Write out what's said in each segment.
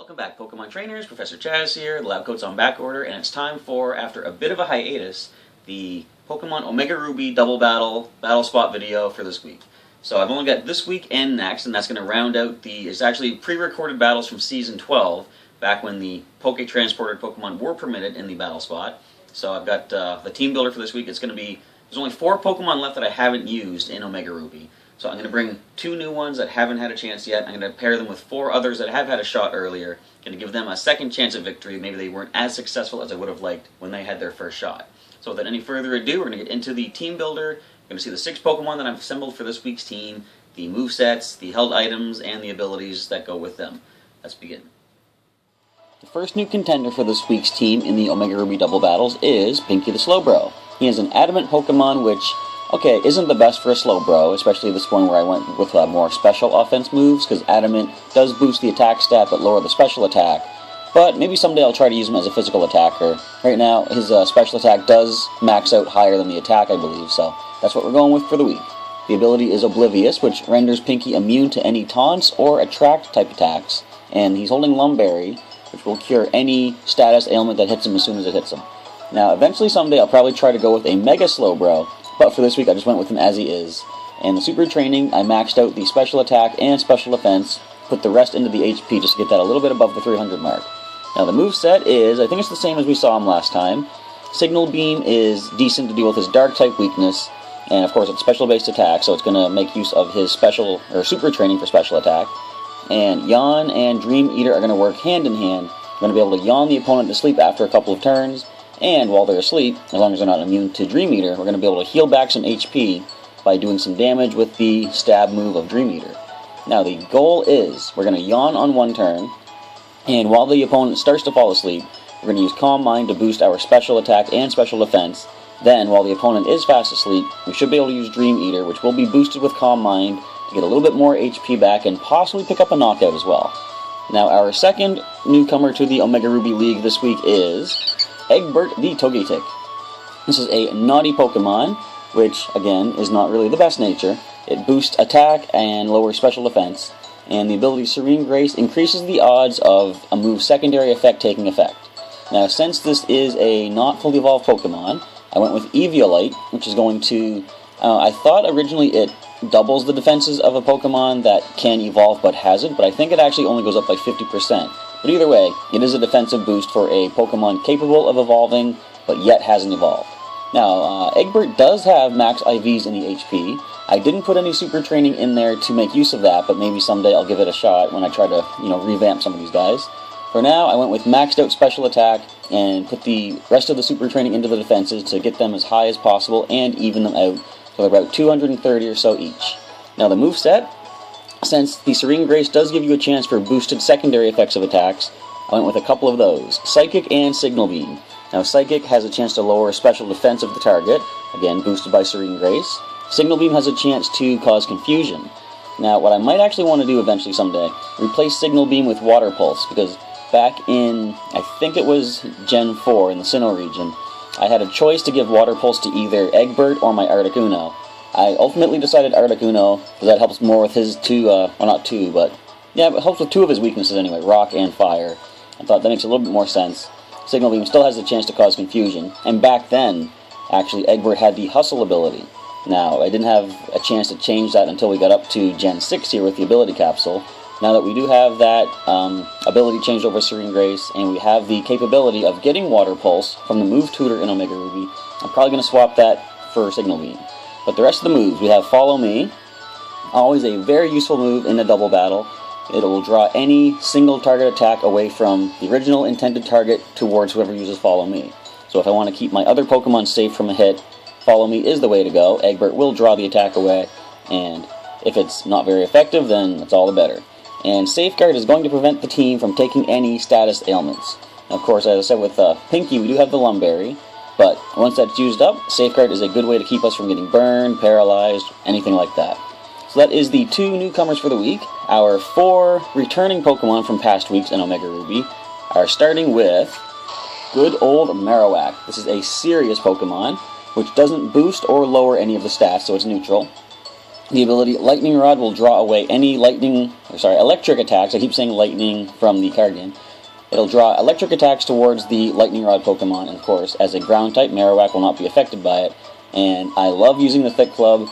Welcome back, Pokemon trainers. Professor Chaz here. The lab coat's on back order, and it's time for, after a bit of a hiatus, the Pokemon Omega Ruby double battle spot video for this week. So I've only got this week and next, and that's going to round out it's actually pre-recorded battles from Season 12, back when the Poke-transported Pokemon were permitted in the battle spot. So I've got the team builder for this week. It's going to be, there's only 4 Pokemon left that I haven't used in Omega Ruby. So I'm going to bring 2 new ones that haven't had a chance yet. I'm going to pair them with 4 others that have had a shot earlier. Going to give them a second chance at victory. Maybe they weren't as successful as I would have liked when they had their first shot. So without any further ado, we're going to get into the team builder. We're going to see the 6 Pokemon that I've assembled for this week's team, the movesets, the held items, and the abilities that go with them. Let's begin. The first new contender for this week's team in the Omega Ruby double battles is Pinky the Slowbro. He is an adamant Pokemon which, okay, isn't the best for a Slowbro, especially this one where I went with more special offense moves, because Adamant does boost the attack stat but lower the special attack. But maybe someday I'll try to use him as a physical attacker. Right now, his special attack does max out higher than the attack, I believe, so that's what we're going with for the week. The ability is Oblivious, which renders Pinky immune to any taunts or attract type attacks, and he's holding Lumberry, which will cure any status ailment that hits him as soon as it hits him. Now, eventually someday I'll probably try to go with a Mega Slowbro, but for this week I just went with him as he is. And the super training, I maxed out the special attack and special defense, put the rest into the HP just to get that a little bit above the 300 mark. Now the moveset is, I think it's the same as we saw him last time. Signal Beam is decent to deal with his dark type weakness, and of course it's special based attack, so it's going to make use of his special, or super training for special attack. And Yawn and Dream Eater are going to work hand in hand. I'm going to be able to yawn the opponent to sleep after a couple of turns, and while they're asleep, as long as they're not immune to Dream Eater, we're going to be able to heal back some HP by doing some damage with the stab move of Dream Eater. Now the goal is, we're going to yawn on one turn, and while the opponent starts to fall asleep, we're going to use Calm Mind to boost our special attack and special defense. Then, while the opponent is fast asleep, we should be able to use Dream Eater, which will be boosted with Calm Mind, to get a little bit more HP back and possibly pick up a knockout as well. Now our second newcomer to the Omega Ruby League this week is Eggbert the Togetic. This is a naughty Pokemon, which, again, is not really the best nature. It boosts attack and lowers special defense, and the ability Serene Grace increases the odds of a move's secondary effect taking effect. Now, since this is a not fully evolved Pokemon, I went with Eviolite, which is going to, I thought originally it doubles the defenses of a Pokemon that can evolve but hasn't, but I think it actually only goes up by 50%. But either way, it is a defensive boost for a Pokemon capable of evolving, but yet hasn't evolved. Now, Eggbert does have max IVs in the HP. I didn't put any super training in there to make use of that, but maybe someday I'll give it a shot when I try to, revamp some of these guys. For now, I went with maxed out special attack and put the rest of the super training into the defenses to get them as high as possible and even them out, so they're about 230 or so each. Now the moveset, since the Serene Grace does give you a chance for boosted secondary effects of attacks, I went with a couple of those, Psychic and Signal Beam. Now Psychic has a chance to lower special defense of the target, again boosted by Serene Grace. Signal Beam has a chance to cause confusion. Now what I might actually want to do eventually someday, replace Signal Beam with Water Pulse, because back in, I think it was Gen 4 in the Sinnoh region, I had a choice to give Water Pulse to either Eggbert or my Articuno. I ultimately decided Articuno, because that helps more with his well not two, but yeah, it helps with 2 of his weaknesses anyway, Rock and Fire. I thought that makes a little bit more sense. Signal Beam still has a chance to cause confusion, and back then, actually, Eggbert had the Hustle ability. Now, I didn't have a chance to change that until we got up to Gen 6 here with the Ability Capsule. Now that we do have that ability changed over Serene Grace, and we have the capability of getting Water Pulse from the Move Tutor in Omega Ruby, I'm probably going to swap that for Signal Beam. But the rest of the moves, we have Follow Me, always a very useful move in a double battle. It will draw any single target attack away from the original intended target towards whoever uses Follow Me. So if I want to keep my other Pokemon safe from a hit, Follow Me is the way to go. Eggbert will draw the attack away, and if it's not very effective, then it's all the better. And Safeguard is going to prevent the team from taking any status ailments. Now, of course, as I said with Pinky, we do have the Lumberry, but once that's used up, Safeguard is a good way to keep us from getting burned, paralyzed, anything like that. So that is the 2 newcomers for the week. Our 4 returning Pokemon from past weeks in Omega Ruby are starting with good old Marowak. This is a serious Pokemon, which doesn't boost or lower any of the stats, so it's neutral. The ability Lightning Rod will draw away any electric attacks. I keep saying lightning from the card game. It'll draw electric attacks towards the Lightning Rod Pokemon, and of course, as a ground type, Marowak will not be affected by it. And I love using the Thick Club.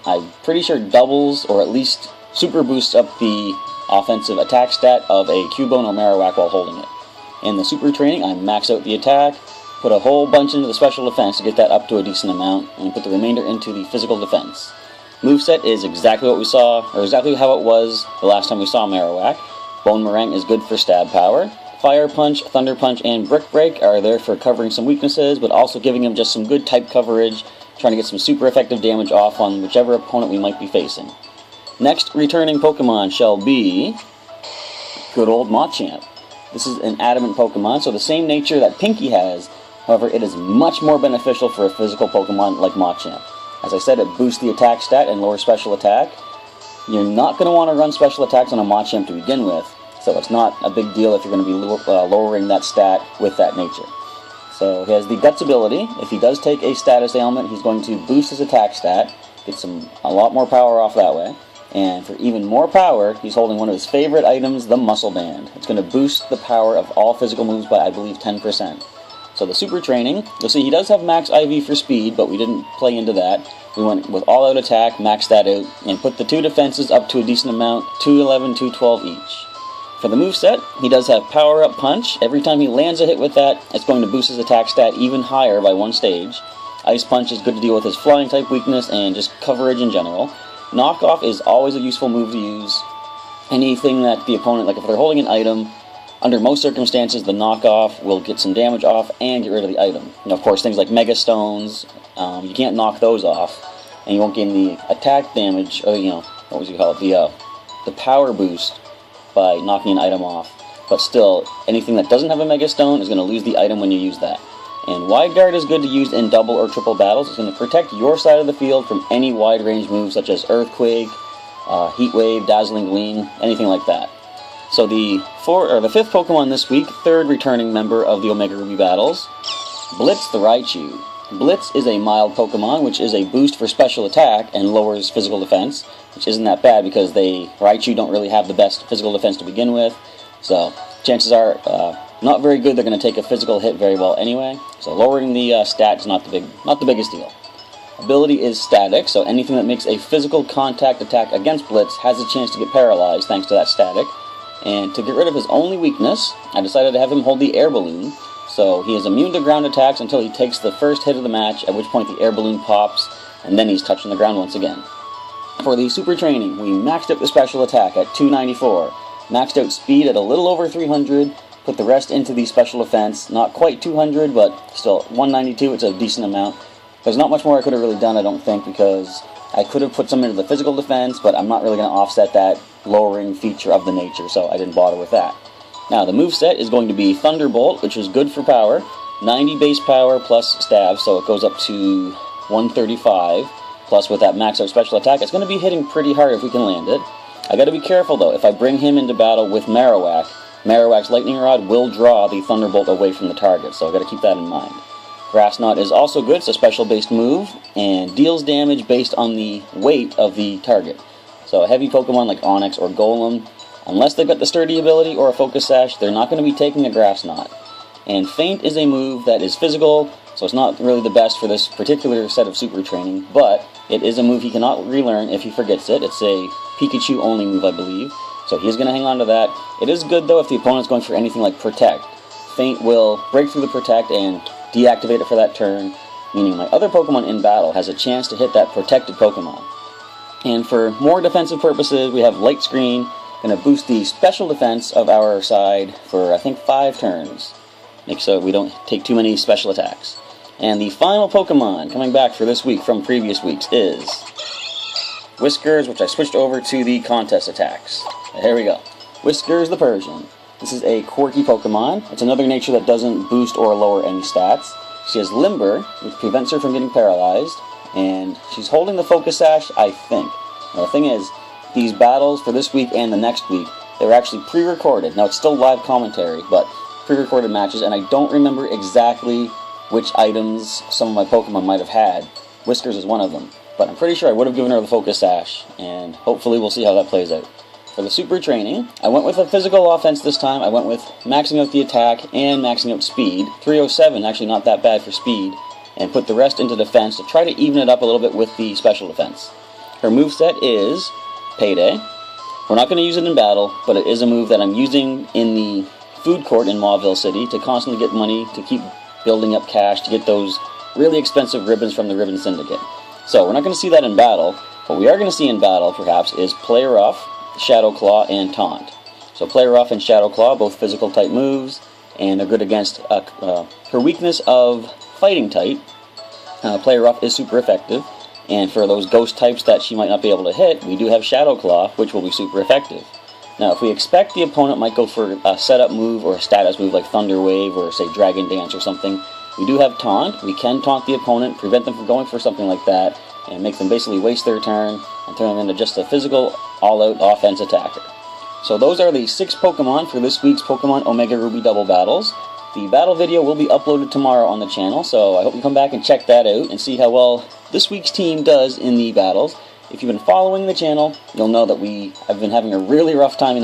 I'm pretty sure doubles, or at least super boosts up the offensive attack stat of a Cubone or Marowak while holding it. In the super training, I max out the attack, put a whole bunch into the special defense to get that up to a decent amount, and put the remainder into the physical defense. Moveset is exactly what we saw, or exactly how it was the last time we saw Marowak. Bonemerang is good for stab power. Fire Punch, Thunder Punch, and Brick Break are there for covering some weaknesses, but also giving him just some good type coverage, trying to get some super effective damage off on whichever opponent we might be facing. Next returning Pokemon shall be good old Machamp. This is an adamant Pokemon, so the same nature that Pinky has, however, it is much more beneficial for a physical Pokemon like Machamp. As I said, it boosts the attack stat and lowers special attack. You're not going to want to run special attacks on a Machamp to begin with, so it's not a big deal if you're going to be lowering that stat with that nature. So he has the Guts ability. If he does take a status ailment, he's going to boost his attack stat, get a lot more power off that way. And for even more power, he's holding one of his favorite items, the Muscle Band. It's going to boost the power of all physical moves by, I believe, 10%. So the super training, you'll see he does have max IV for speed, but we didn't play into that. We went with all-out attack, maxed that out, and put the two defenses up to a decent amount, 211, 212 each. For the moveset, he does have Power-Up Punch. Every time he lands a hit with that, it's going to boost his attack stat even higher by one stage. Ice Punch is good to deal with his flying type weakness and just coverage in general. Knockoff is always a useful move to use. Anything that the opponent, like if they're holding an item, under most circumstances the knockoff will get some damage off and get rid of the item. Of course, things like Mega Stones, you can't knock those off, and you won't gain the attack damage, or what was you call it, the power boost by knocking an item off. But still, anything that doesn't have a Mega Stone is going to lose the item when you use that. And Wide Guard is good to use in double or triple battles. It's going to protect your side of the field from any wide range moves such as Earthquake, Heat Wave, Dazzling Gleam, anything like that. So the fifth Pokemon this week, third returning member of the Omega Ruby battles, Blitz the Raichu. Blitz is a mild Pokemon, which is a boost for special attack and lowers physical defense, which isn't that bad because Raichu don't really have the best physical defense to begin with. So chances are not very good. They're going to take a physical hit very well anyway. So lowering the stat is not the biggest deal. Ability is static, so anything that makes a physical contact attack against Blitz has a chance to get paralyzed thanks to that static. And to get rid of his only weakness, I decided to have him hold the Air Balloon. So he is immune to ground attacks until he takes the first hit of the match, at which point the Air Balloon pops, and then he's touching the ground once again. For the super training, we maxed out the special attack at 294, maxed out speed at a little over 300, put the rest into the special defense, not quite 200, but still 192, it's a decent amount. There's not much more I could have really done, I don't think, because I could have put some into the physical defense, but I'm not really going to offset that lowering feature of the nature, so I didn't bother with that. Now, the moveset is going to be Thunderbolt, which is good for power, 90 base power plus stab, so it goes up to 135, plus with that max out special attack, it's going to be hitting pretty hard if we can land it. I got to be careful, though. If I bring him into battle with Marowak, Marowak's Lightning Rod will draw the Thunderbolt away from the target, so I got to keep that in mind. Grass Knot is also good. It's a special-based move, and deals damage based on the weight of the target. So a heavy Pokemon like Onix or Golem, unless they've got the Sturdy ability or a Focus Sash, they're not going to be taking a Grass Knot. And Feint is a move that is physical, so it's not really the best for this particular set of super training, but it is a move he cannot relearn if he forgets it. It's a Pikachu-only move, I believe, so he's going to hang on to that. It is good, though, if the opponent's going for anything like Protect. Feint will break through the Protect and deactivate it for that turn, meaning my other Pokemon in battle has a chance to hit that protected Pokemon. And for more defensive purposes, we have Light Screen, going to boost the special defense of our side for, I think, 5 turns. Make so we don't take too many special attacks. And the final Pokemon coming back for this week from previous weeks is Whiskers, which I switched over to the contest attacks. Here we go. Whiskers the Persian. This is a quirky Pokemon. It's another nature that doesn't boost or lower any stats. She has Limber, which prevents her from getting paralyzed, and she's holding the Focus Sash, I think. Now, the thing is, these battles for this week and the next week, they were actually pre-recorded. Now, it's still live commentary, but pre-recorded matches, and I don't remember exactly which items some of my Pokemon might have had. Whiskers is one of them. but I'm pretty sure I would have given her the Focus Sash, and hopefully we'll see how that plays out. For the super training, I went with a physical offense this time. I went with maxing out the attack and maxing out speed. 307, actually not that bad for speed, and put the rest into defense to try to even it up a little bit with the special defense. Her moveset is Payday. We're not going to use it in battle, but it is a move that I'm using in the food court in Mauville City to constantly get money, to keep building up cash, to get those really expensive ribbons from the Ribbon Syndicate. So we're not going to see that in battle. What we are going to see in battle, perhaps, is Play Rough, Shadow Claw, and Taunt. So Play Rough and Shadow Claw, both physical type moves, and they're good against her weakness of fighting type. Play Rough is super effective, and for those ghost types that she might not be able to hit, we do have Shadow Claw, which will be super effective. Now, if we expect the opponent might go for a setup move or a status move like Thunder Wave or, say, Dragon Dance or something, we do have Taunt. We can taunt the opponent, prevent them from going for something like that, and make them basically waste their turn and turn them into just a physical, all-out offense attacker. So those are the 6 Pokemon for this week's Pokemon Omega Ruby Double Battles. The battle video will be uploaded tomorrow on the channel, so I hope you come back and check that out and see how well this week's team does in the battles. If you've been following the channel, you'll know that I've been having a really rough time in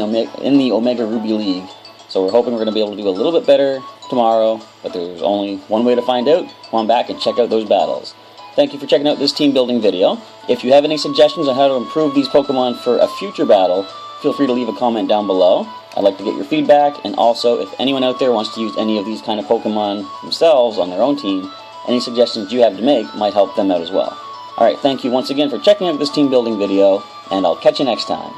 the Omega Ruby League. So we're hoping we're going to be able to do a little bit better tomorrow, but there's only one way to find out. Come on back and check out those battles. Thank you for checking out this team building video. If you have any suggestions on how to improve these Pokemon for a future battle, feel free to leave a comment down below. I'd like to get your feedback, and also if anyone out there wants to use any of these kind of Pokemon themselves on their own team, any suggestions you have to make might help them out as well. Alright, thank you once again for checking out this team building video, and I'll catch you next time.